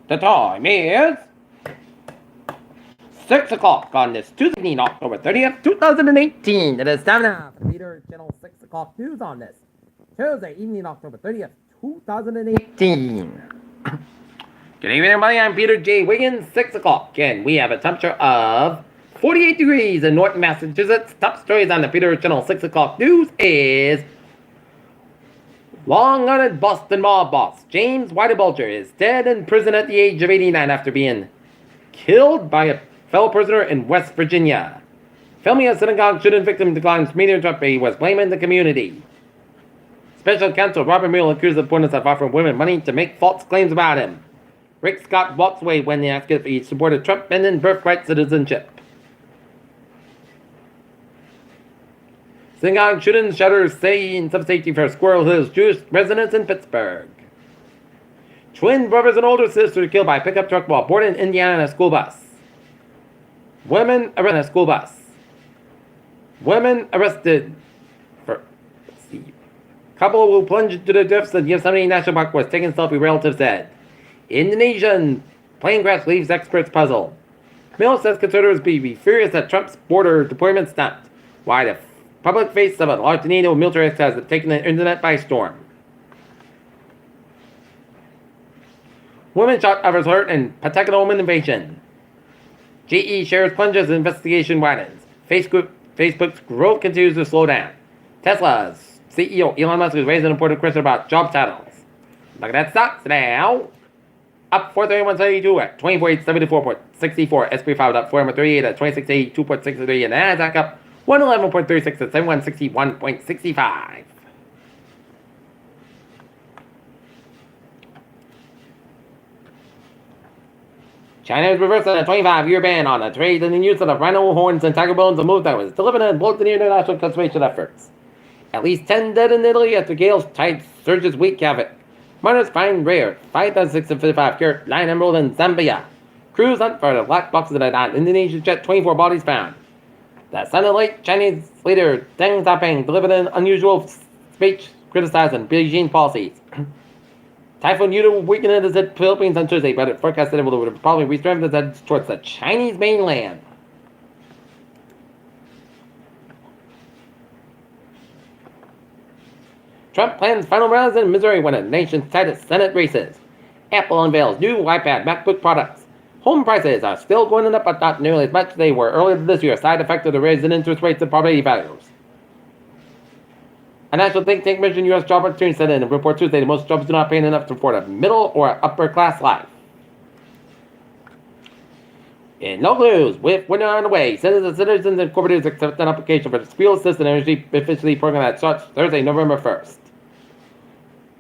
The time is 6 o'clock on this Tuesday, October 30th, 2018. It is time now for the Peter Channel 6 o'clock news on this Tuesday evening, October 30th, 2018. Good evening, everybody. I'm Peter J. Wiggins, 6 o'clock, and we have a temperature of 48 degrees in Norton, Massachusetts. Top stories on the Peter Channel 6 o'clock news is long-hunted Boston mob boss James Whitebulger is dead in prison at the age of 89 after being killed by a fellow prisoner in West Virginia. Filming a synagogue shooting victim declines media Trump he was blaming the community. Special counsel Robert Mueller accused the opponents of offering women money to make false claims about him. Rick Scott walks away when they ask if he supported Trump ending birthright citizenship. Synagogue shooting shutters say in some safety for Squirrel Hills Jewish residents in Pittsburgh. Twin brothers and older sister killed by pickup truck while boarding Indiana in a school bus. Women arrested in a school bus. Women arrested for couple who plunged into the depths of Yosemite National Park was taking selfie, relatives said. Indonesian plane crash leaves experts puzzled. Mill says conservatives be furious at Trump's border deployment stunt. Why the public face of a large tornado military has taken the internet by storm. Women shot, others hurt in Pawtucket home invasion. GE shares plunges, investigation widens. Facebook's growth continues to slow down. Tesla's CEO Elon Musk is raising an important question about job titles. Look at that stocks now. Up 431.72 at 24.74.64. SP 5 up 438 at 2682.63. And Nasdaq up 111.36 at 7161.65. China is reversing a 25-year ban on the trade and the use of rhino horns and tiger bones, a move that was delivered and blocked in international conservation efforts. At least 10 dead in Italy after gales tide surges wreak havoc. Miners find rare 5,655 carat 9 emerald in Zambia. Crews hunt for the black boxes that on Indonesian jet, 24 bodies found. The Sunday late Chinese leader Deng Xiaoping delivered an unusual speech criticizing Beijing policies. Typhoon Yuta will weaken into the Philippines on Tuesday, but it forecasted it would probably restrengthen its head towards the Chinese mainland. Trump plans final rounds in Missouri when the nation's tightest Senate races. Apple unveils new iPad, MacBook products. Home prices are still going up, but not nearly as much as they were earlier this year, side effect of the raise in interest rates and property values. A national think tank measuring U.S. job opportunities said in a report Tuesday that most jobs do not pay enough to afford a middle or upper class life. In local news, with winter on the way, Citizens Incorporated accept an application for the Fuel Assisted Energy Efficiency Program that starts Thursday, November 1st.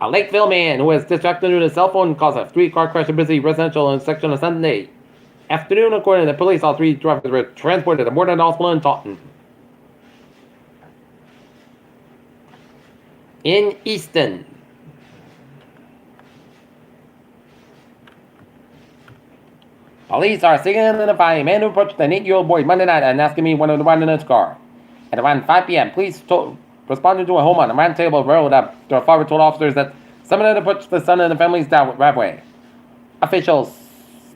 A Lakeville man who was distracted with his cell phone caused a three-car crash in busy residential intersection on Sunday afternoon. According to the police, all three drivers were transported to Morton Hospital in Taunton. In Easton, police are seeking to identify a man who approached an 8-year-old boy Monday night and asking me when to ride in his car. At around 5 p.m., police responded to a home on a Round Table Road after a father told officers that someone had approached the son of the family's driveway. Officials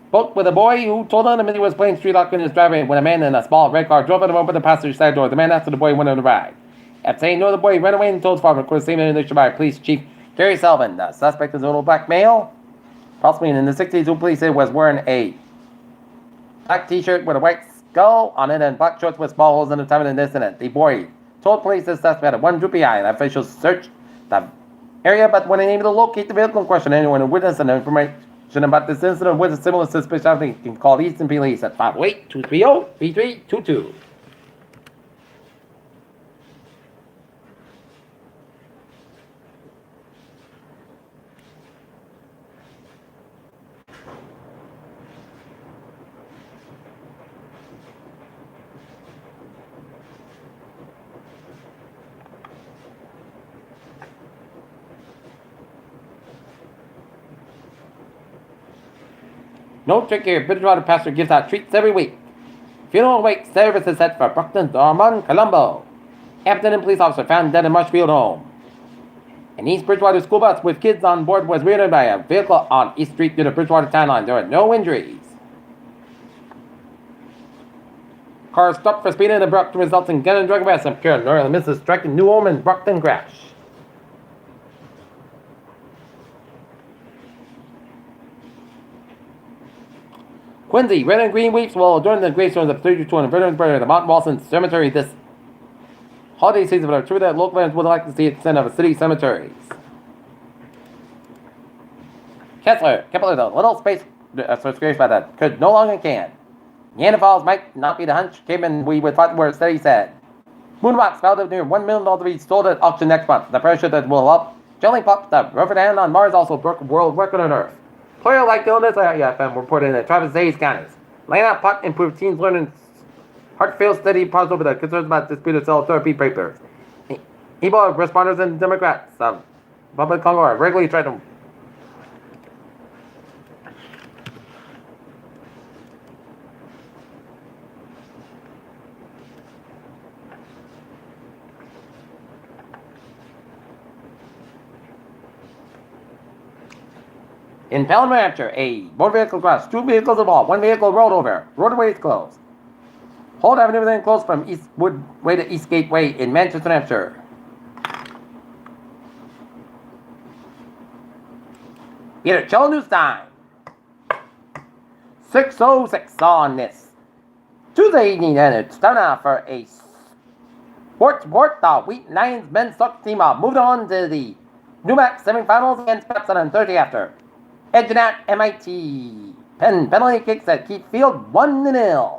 spoke with a boy who told them that he was playing street lock in his driveway when a man in a small red car drove at him over the passenger side door. The man asked the boy when to ride. After saying no, the boy ran away and told his father, according to the statement issued by Police Chief Gary Sullivan. The suspect is a little black male, possibly in the 60s, who police said was wearing a black t-shirt with a white skull on it and black shorts with small holes in the time of the incident. The boy told police the suspect had one droopy eye, and officials searched the area but were unable to locate the vehicle in question. Anyone who witnessed an information about this incident with a similar suspicion can call Easton Police at 508-230-3322. No trick here. Bridgewater pastor gives out treats every week. Funeral wake service is set for Brockton Dormont, Colombo. Afternoon police officer found dead in Marshfield home. An East Bridgewater school bus with kids on board was rear-ended by a vehicle on East Street near the Bridgewater Town Line. There were no injuries. Cars stopped for speeding and abrupt, resulting in gun and drug arrests. I'm Karen Northern misses striking New Ulm and Brockton crash. Quincy, red and green weeps will adorn the gravestones of 32 and veterans buried at the Mount Walson Cemetery this holiday season, but are true that local fans would like to see it sent of a city cemeteries. Kepler, the little space excavation that could no longer can. Neanderthals might not be the hunch cavemen we would thought were, study said. Moonbox valued near $1 million to be sold at auction next month. The parachute that will help gently pop the rover hand on Mars also broke a world record on Earth. Player-like illness IFM reported in Travis Hayes counties. Laying out pot improved teens learning heart failed steady paused over the concerns about disputed cell therapy papers. Ebola responders and Democrats Public Congo are regularly threatened. In Pelham, New Hampshire, a motor vehicle crashed. 2 vehicles involved. 1 vehicle rolled over. Roadway is closed. Hold Avenue then closed from Eastwood Way to Eastgate Way in Manchester, New Hampshire. Peter Chill News Time. 6:06 on this Tuesday evening, and it's time now for a sports report. The Wheaton Lions men's soccer team moved on to the NUMAC semifinals against Pepsi on Thursday after edging out MIT. Penalty kicks at Keith Field 1-0.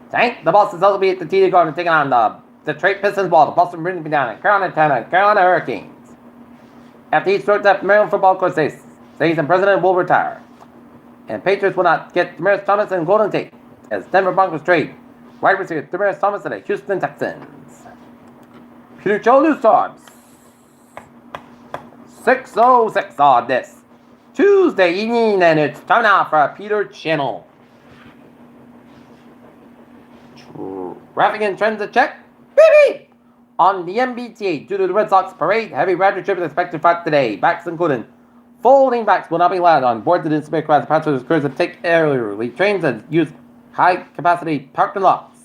Tonight, the Boston Celtics will be at the TD Garden taking on the Detroit Pistons, while the Boston Bruins will be down at Carolina Hurricanes. After he starts up Maryland football coach says the president will retire. And Patriots will not get Demaryius Thomas and Golden Tate as Denver Broncos trade wide receiver Demaryius Thomas to the Houston Texans. Peter Joe News Times. 6:06 on this Tuesday evening, and it's time now for a Peter Channel. Traffic and transit check. Beep! On the MBTA, due to the Red Sox parade, heavy rider trip is expected to today. Backs including folding backs will not be allowed on board the display class. Passengers occurs to take early trains and use high-capacity parking lots.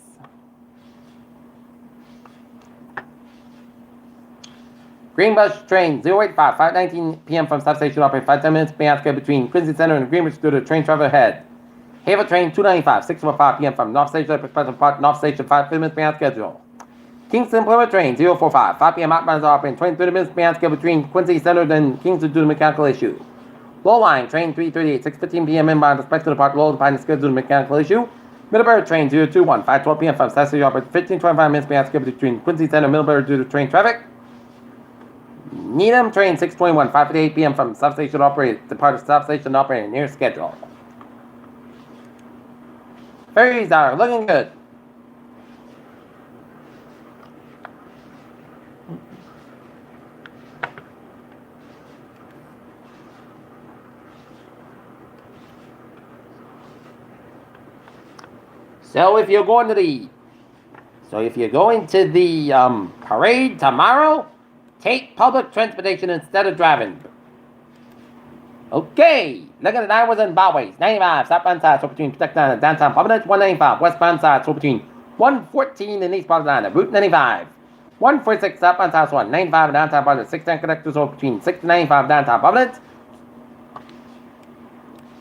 Greenbush train 085, 5:19 p.m. from stop station operating 5-10 minutes between Quincy Center and Greenbush due to train travel ahead. Havel train 295, 6:05 p.m. from North Station North Station 5 minutes behind schedule. Kingston Plymouth train 045, 5 p.m. outbound operating 20-30 minutes behind schedule between Quincy Center and Kingston due to mechanical issue. Low line train 338, 6:15 p.m. inbound expected to depart low behind schedule due to mechanical issue. Middlebury train 021, 5:12 p.m. from South Station operating 15-25 minutes behind schedule between Quincy Center and Middlebury due to train traffic. Needham train 621, 5:58 p.m. from substation operated, departed substation operating near schedule. Ferries are looking good. So if you're going to the parade tomorrow, take public transportation instead of driving. Okay, look at the hours and byways. 95, southbound side, so between Protecton and downtown Providence. 195, westbound side, so between 114 and East Providence. Route 95. 146, southbound side, so 195 and downtown Providence. 610 connectors, so between 6 and 95 downtown Providence.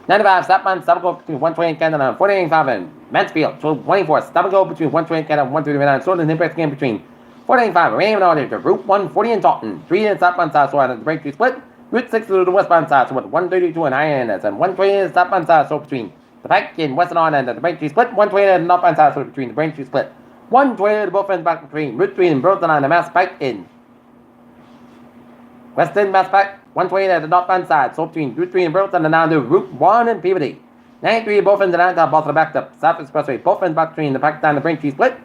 95, southbound, stop and go between 120 and Canada and 485 and Mansfield. So 24, stop and go between 120 and Canada and 139. So the Nimbrix again between 485 and Raymond Order to Route 140 in Taunton. 3 in southbound side, so on the Braintree split. Route 6 to the westbound side, so with 132 in Hyannis and 120 in southbound side, so between the Pike and Western On and the Braintree split. 120 in the northbound side, so between the Braintree split. 120 to both ends back between Route 3 and Burlington on the Mass Pike in Western Mass Pike. 120 at the northbound side, so between Route 3 and Burlington and down to Route 1 and Peabody. 93 both ends and downtown Boston back to South Expressway. Both ends back between the Pike and the Braintree split.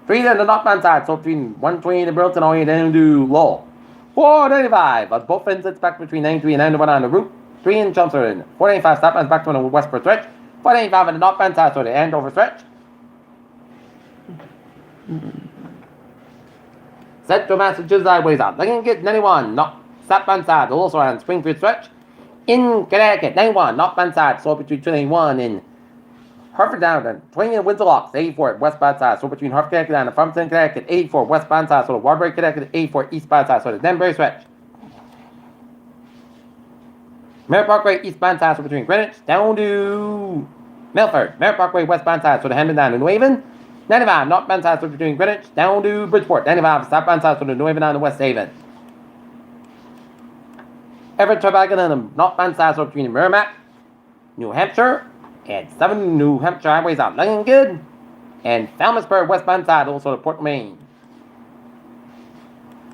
3 at the northbound side, so between 120 and Burlington all the way down to Lowell. 495 at both ends, it's back between 93 and 91 on the Route 3 in Chelmsford. And 495 southbound back to the westward stretch. 495 at the northbound side, so the Andover stretch. Central Massachusetts highways out. Looking good, 91, not southbound side, also on Springfield stretch. In Connecticut, 91, northbound side, so between 21 and Hartford down to 20 in Windsor Locks, 84 westbound side, so between Hartford, Connecticut down to Farmington, Connecticut, 84 westbound side, so the Waterbury, Connecticut, 84 eastbound side, so the Denbury stretch. Merritt Parkway eastbound side, so between Greenwich down to Milford. Merritt Parkway westbound side, so the Hampton down to New Haven. 95 northbound side, so between Greenwich down to Bridgeport. 95 southbound side, so the New Haven down to West Haven. Everett, Tobacco, and the northbound side, so between Merrimack, New Hampshire, and 7 New Hampshire highways out. Looking good. And Falmouthsburg westbound side, also the Port Maine.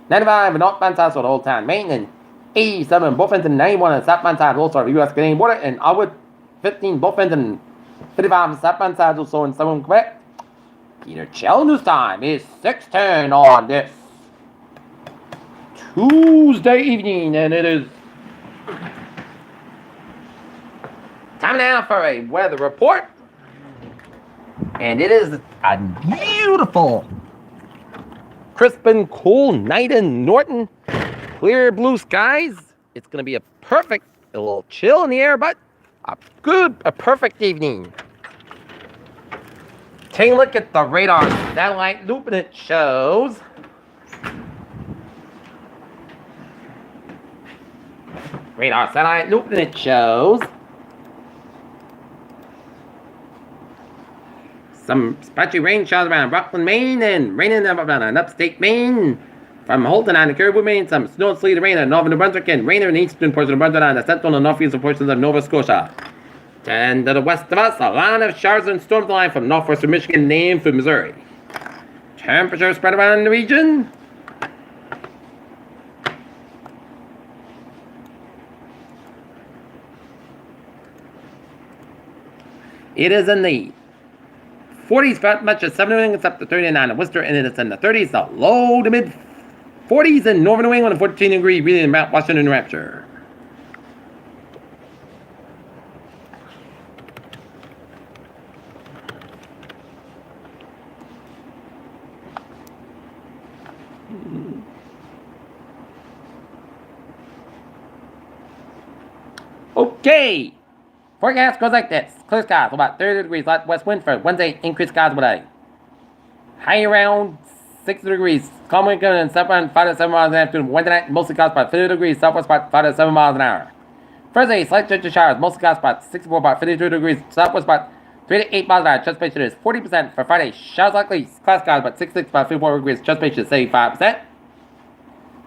95 northbound side, so the Old Town, Maine, and 87 both ends and 91 on southbound side, also the U.S. Canadian border, and Outwood 15 both ends and 55 southbound side, also in southern Quebec. Peter Chell news time is 6:10 on this Tuesday evening, and it is time now for a weather report. And it is a beautiful, crisp and cool night in Norton. Clear blue skies. It's going to be a little chill in the air, but a perfect evening. Take a look at the radar satellite loop, and it shows some patchy rain showers around Rockland, Maine, and rain in upstate Maine. From Holton on the Caribou, Maine, some snow and sleet and rain in northern New Brunswick, and rain in the eastern portion of Brunswick on the central and northeastern portions of Nova Scotia. And to the west of us, a line of showers and storms line from northwestern Michigan named for Missouri. Temperature spread around the region. It is in the 40s for much of southern New England, up to 39 in Worcester, and it is in the 30s, the low to mid 40s in northern New England, and 14 degrees really in Mount Washington, New Hampshire. Okay. Forecast goes like this. Clear skies, about 30 degrees west wind for Wednesday. Increased skies with a high around 60 degrees. Calm wind coming in southbound 5 to 7 miles an hour. Afternoon. Wednesday night, mostly clouds about 50 degrees. Southwest about 5 to 7 miles an hour. Thursday, slight chance of showers. Mostly clouds about 64, about 52 degrees. Southwest about 3 to 8 miles an hour. Chance patient is 40% for Friday. Showers likely. Cloud skies about 66, about 54 degrees. Chance patient is 75%.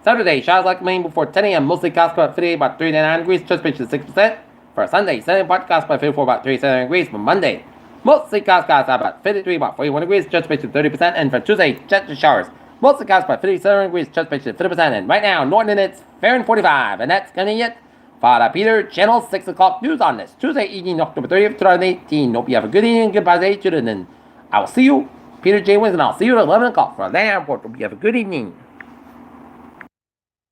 Saturday, showers likely Maine before 10 a.m. Mostly clouds about 58, about 39 degrees. Chance patient is 6%. For Sunday, sunny podcast by 54, about 37 degrees. For Monday, mostly clouds about 53, about 41 degrees. Chance patient 30%. And for Tuesday, chance of showers. Mostly clouds by 57 degrees. Chance patient 50%. And right now, Norton, it's fair and 45. And that's gonna be it. Father Peter, Channel 6 o'clock news on this Tuesday evening, October 30th, 2018. Hope you have a good evening, goodbye, day, children, and I will see you, Peter J. Wiggins, and I'll see you at 11 o'clock for that report. Hope you have a good evening.